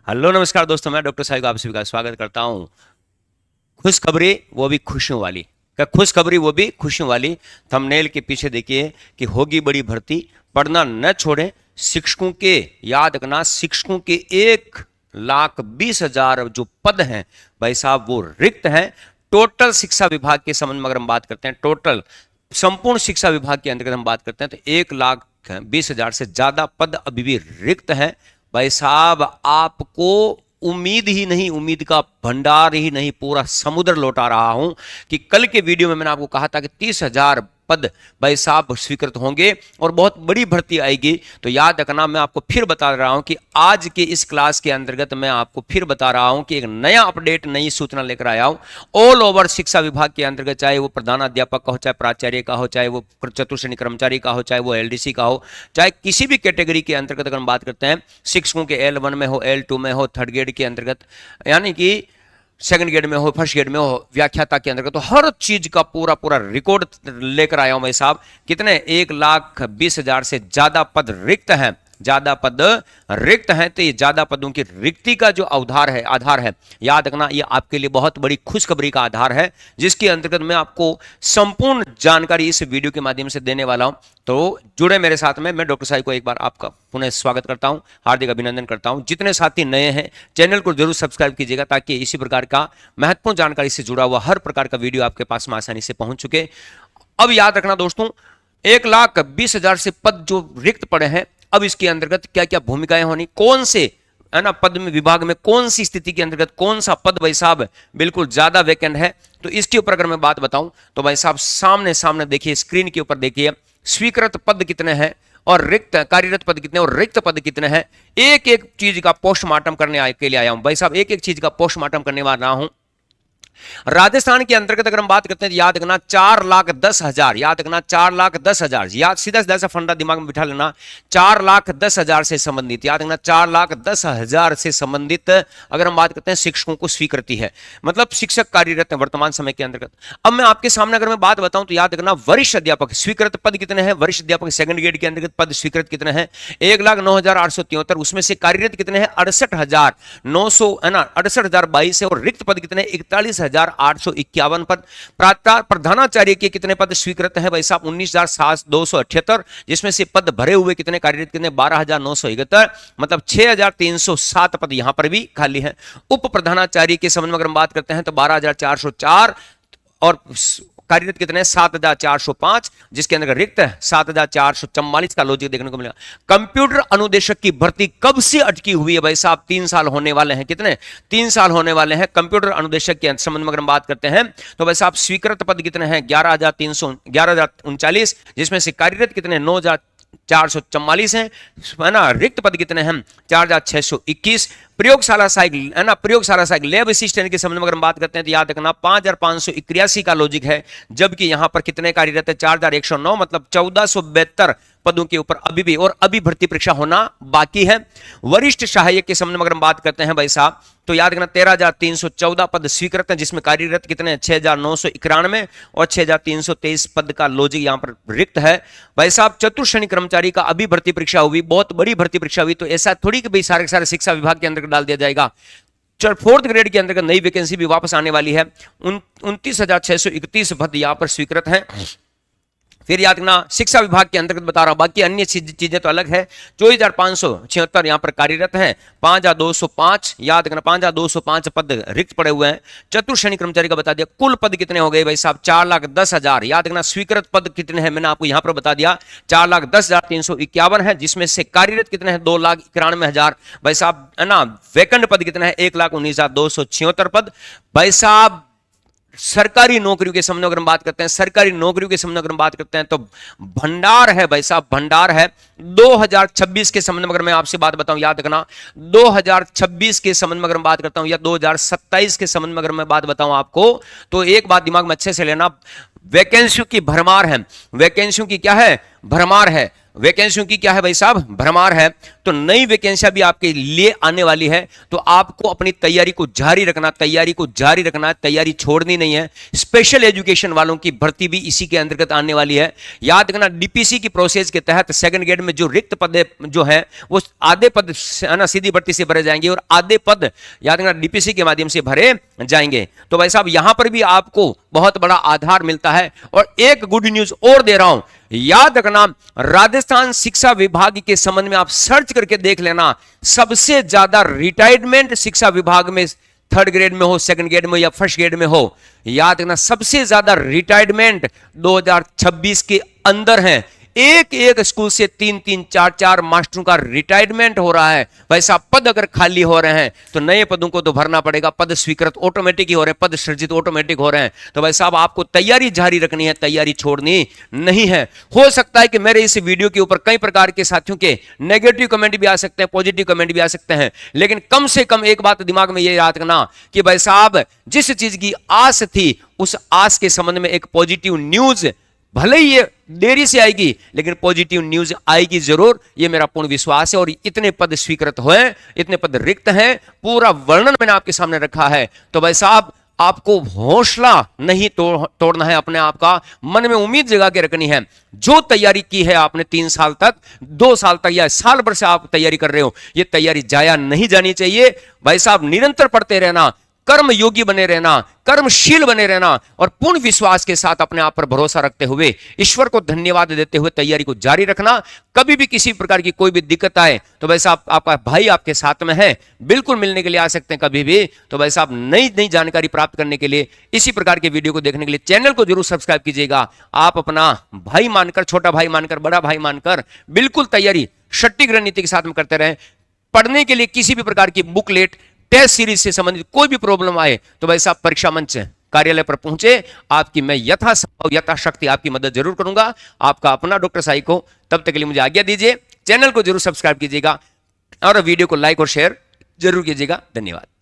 Hello नमस्कार दोस्तों, मैं डॉक्टर साहिब आप सभी का स्वागत करता हूं। खुशखबरी वो भी खुशियों वाली। क्या खुशखबरी वो भी खुशियों वाली। थंबनेल के पीछे देखिए कि होगी बड़ी भर्ती, पढ़ना न छोड़ें। शिक्षकों के, याद रखना, शिक्षकों के 1,20,000 जो पद हैं भाई साहब वो रिक्त हैं। टोटल शिक्षा विभाग के संबंध में अगर हम बात करते हैं, टोटल संपूर्ण शिक्षा विभाग के अंतर्गत हम बात करते हैं तो 1,20,000 से ज्यादा पद अभी भी रिक्त हैं। भाई साहब आपको उम्मीद ही नहीं, उम्मीद का भंडार ही नहीं, पूरा समुद्र लौटा रहा हूं कि कल के वीडियो में मैंने आपको कहा था कि 30,000 पद भाई साहब स्वीकृत होंगे और बहुत बड़ी भर्ती आएगी। तो याद रखना, मैं आपको फिर बता रहा हूं कि आज के इस क्लास के अंतर्गत मैं आपको फिर बता रहा हूं कि एक नया अपडेट, नई सूचना लेकर आया हूं। ऑल ओवर शिक्षा विभाग के अंतर्गत, चाहे वो प्रधानाध्यापक का हो, चाहे प्राचार्य का हो, चाहे वो चतुर्श्रेणी कर्मचारी का हो, चाहे वो एलडीसी का हो, चाहे किसी भी कैटेगरी के अंतर्गत अगर हम बात करते हैं, शिक्षकों के L1 में हो, L2 में हो, थर्ड ग्रेड के अंतर्गत, यानी कि सेकंड ग्रेड में हो, फर्स्ट ग्रेड में हो, व्याख्याता के अंतर्गत, तो हर चीज का पूरा पूरा रिकॉर्ड लेकर आया हूं भाई साहब। कितने 1,20,000 से ज्यादा पद रिक्त हैं, ज्यादा पद रिक्त हैं। तो ये ज्यादा पदों की रिक्ति का जो आधार है, याद रखना, ये आपके लिए बहुत बड़ी खुशखबरी का आधार है, जिसके अंतर्गत मैं आपको संपूर्ण जानकारी इस वीडियो के माध्यम से देने वाला हूं। तो जुड़े मेरे साथ में। मैं डॉक्टर साहिब को एक बार आपका पुनः स्वागत करता हूं, हार्दिक अभिनंदन करता हूं। जितने साथी नए हैं चैनल को जरूर सब्सक्राइब कीजिएगा, ताकि इसी प्रकार का महत्वपूर्ण जानकारी से जुड़ा हुआ हर प्रकार का वीडियो आपके पास में आसानी से पहुंच चुके। अब याद रखना दोस्तों, 1,20,000 से पद जो रिक्त पड़े हैं, अब इसके अंतर्गत क्या क्या भूमिकाएं होनी, कौन से है ना पद में, विभाग में कौन सी स्थिति के अंतर्गत कौन सा पद भाई साहब बिल्कुल ज्यादा वैकेंट है, तो इसके ऊपर अगर मैं बात बताऊं तो भाई साहब सामने सामने देखिए, स्क्रीन के ऊपर देखिए, स्वीकृत पद कितने हैं और रिक्त कार्यरत पद कितने और रिक्त पद कितने हैं। एक एक चीज का पोस्टमार्टम करने के लिए आया हूं भाई साहब, एक एक चीज का पोस्टमार्टम करने वाला हूं। राजस्थान के अंतर्गत अगर हम बात करते हैं तो याद रखना 4,10,000, याद रखना 4,10,000, याद सीधा सीधा सा फंडा दिमाग में बिठा लेना। 4,10,000 से संबंधित, याद रखना 4,10,000 से संबंधित अगर हम बात करते हैं शिक्षकों को स्वीकृति है, मतलब शिक्षक कार्यरत है वर्तमान समय के अंतर्गत। अब मैं आपके सामने अगर मैं बात बताऊं तो याद रखना वरिष्ठ अध्यापक स्वीकृत पद कितने हैं, वरिष्ठ अध्यापक सेकंड ग्रेड के अंतर्गत पद स्वीकृत कितने हैं, 1,09,873, उसमें से कार्यरत कितने हैं 68,900 है ना, 68,022 है। और रिक्त पद कितने 41,851 पद। प्रधानाचार्य के कितने पद स्वीकृत हैं भाई साहब 19,278, जिसमें से पद भरे हुए कितने कार्यरत कितने 12,971, मतलब 6,307 पद यहां पर भी खाली हैं। उप प्रधानाचार्य के संबंध में अगर हम बात करते हैं तो 12,404 और कार्यरत कितने 7,405, जिसके अंदर रिक्त है 7,444 का लॉजिक देखने को मिलेगा। कंप्यूटर अनुदेशक की भर्ती कब से अटकी हुई है भाई साहब, 3 साल होने वाले हैं। कितने 3 साल होने वाले हैं। कंप्यूटर अनुदेशक के संबंध में अगर हम बात करते हैं तो भाई साहब स्वीकृत पद कितने हैं 11,039, जिसमें से कार्यरत कितने 9,444 हैं, है ना। रिक्त पद कितने हैं 4,621। प्रयोगशाला सहायक, है ना, प्रयोगशाला सहायक लैब असिस्टेंट के संबंध में अगर हम बात करते हैं तो याद रखना 5,581 का लॉजिक है, जबकि यहां पर कितने कार्यरत है 4,109, मतलब 1,472 पदों के ऊपर अभी भी और अभी भर्ती परीक्षा होना बाकी है। वरिष्ठ सहायक के संबंध में अगर हम बात करते हैं भाई साहब तो याद रखना 13,314 पद स्वीकृत हैं, जिसमें कार्यरत कितने हैं 6,991 और 6,323 पद का लॉजिक यहां पर रिक्त है। भाई साहब चतुर्श्रेणी कर्मचारी का अभी भर्ती परीक्षा हुई, बहुत बड़ी भर्ती परीक्षा हुई, तो ऐसा थोड़ी कि भाई सारे सारे शिक्षा विभाग के अंदर डाल दिया जाएगा। फोर्थ ग्रेड के अंतर्गत नई वैकेंसी भी वापस आने वाली है। 29,631 पद यहां पर स्वीकृत हैं। फिर याद रखना शिक्षा विभाग के अंतर्गत बता रहा हूं, बाकी अन्य चीजें तो अलग है। 24,576 यहां पर कार्यरत हैं। 5,205, याद रखना 5,205 पद रिक्त पड़े हुए हैं। चतुर्श्रेणी कर्मचारी का बता दिया। कुल पद कितने हो गए भाई साहब 4,10,000, याद रखना स्वीकृत पद कितने हैं मैंने आपको यहां पर बता दिया 4,10,351 है, जिसमें से कार्यरत कितने हैं 2,91,000 भाई साहब, है ना। वैकेंट पद कितने हैं 1,19,276 पद। भाई साहब सरकारी नौकरियों के संबंध में अगर हम बात करते हैं, सरकारी नौकरियों के संबंध में अगर हम बात करते हैं तो भंडार है भाई साहब, भंडार है। 2026 के संबंध में अगर मैं आपसे बात बताऊं, याद रखना 2026 के संबंध में अगर मैं बात करता हूं या 2027 के संबंध में अगर मैं बात बताऊं आपको, तो एक बात दिमाग में अच्छे से लेना, वैकेंसियों की भरमार है। वैकेंसियों की क्या है भरमार है। वैकेंसियों की क्या है भाई साहब, भरमार है। तो नई वैकेंसियां भी आपके लिए आने वाली है, तो आपको अपनी तैयारी को जारी रखना, तैयारी छोड़नी नहीं है। स्पेशल एजुकेशन वालों की भर्ती भी इसी के अंतर्गत आने वाली है। याद रखना, डीपीसी की प्रोसेस के तहत सेकंड ग्रेड में जो रिक्त पद जो है वो आधे पद ना सीधी भर्ती से भरे जाएंगे और आधे पद याद रखना डीपीसी के माध्यम से भरे जाएंगे। तो भाई साहब यहां पर भी आपको बहुत बड़ा आधार मिलता है। और एक गुड न्यूज और दे रहा हूं, याद रखना, राजस्थान शिक्षा विभाग के संबंध में आप सर्च करके देख लेना, सबसे ज्यादा रिटायरमेंट शिक्षा विभाग में थर्ड ग्रेड में हो, सेकंड ग्रेड में या फर्स्ट ग्रेड में हो, याद रखना सबसे ज्यादा रिटायरमेंट 2026 के अंदर है। एक एक स्कूल से 3-3, 4-4 मास्टरों का रिटायरमेंट हो रहा है। वैसा पद अगर खाली हो रहे हैं तो नए पदों को तो भरना पड़ेगा, पद स्वीकृत ऑटोमेटिक ही हो रहे हैं, पद सृजित ऑटोमेटिक हो रहे हैं। तो भाई साहब आपको तैयारी जारी रखनी है, तैयारी छोड़नी नहीं है। हो सकता है कि मेरे इस वीडियो के ऊपर कई प्रकार के साथियों के नेगेटिव कमेंट भी आ सकते हैं, पॉजिटिव कमेंट भी आ सकते हैं, लेकिन कम से कम एक बात दिमाग में ये याद रखना कि भाई साहब जिस चीज की आस थी उस आस के संबंध में एक पॉजिटिव न्यूज, भले ही ये देरी से आएगी लेकिन पॉजिटिव न्यूज आएगी जरूर, ये मेरा पूर्ण विश्वास है। और इतने पद स्वीकृत हुए, इतने पद रिक्त हैं, पूरा वर्णन मैंने आपके सामने रखा है। तो भाई साहब आपको हौसला नहीं तोड़ना है, अपने आप का मन में उम्मीद जगा के रखनी है। जो तैयारी की है आपने 3 साल तक, 2 साल तक या साल भर से आप तैयारी कर रहे हो, ये तैयारी जाया नहीं जानी चाहिए। भाई साहब निरंतर पढ़ते रहना, कर्म योगी बने रहना, कर्मशील बने रहना और पूर्ण विश्वास के साथ अपने आप पर भरोसा रखते हुए ईश्वर को धन्यवाद देते हुए तैयारी को जारी रखना। कभी भी किसी प्रकार की कोई भी दिक्कत आए तो भाई साहब आपका भाई आपके साथ में है, बिल्कुल मिलने के लिए आ सकते हैं कभी भी। तो भाई साहब नई नई जानकारी प्राप्त करने के लिए, इसी प्रकार के वीडियो को देखने के लिए चैनल को जरूर सब्सक्राइब कीजिएगा। आप अपना भाई मानकर, छोटा भाई मानकर, बड़ा भाई मानकर बिल्कुल तैयारी सटीक रणनीति के साथ में करते रहें। पढ़ने के लिए किसी भी प्रकार की बुकलेट, टेस्ट सीरीज से संबंधित कोई भी प्रॉब्लम आए तो भाई साहब परीक्षा मंच कार्यालय पर पहुंचे, आपकी मैं यथासंभव यथाशक्ति आपकी मदद जरूर करूंगा। आपका अपना डॉक्टर साई को, तब तक के लिए मुझे आज्ञा दीजिए। चैनल को जरूर सब्सक्राइब कीजिएगा और वीडियो को लाइक और शेयर जरूर कीजिएगा। धन्यवाद।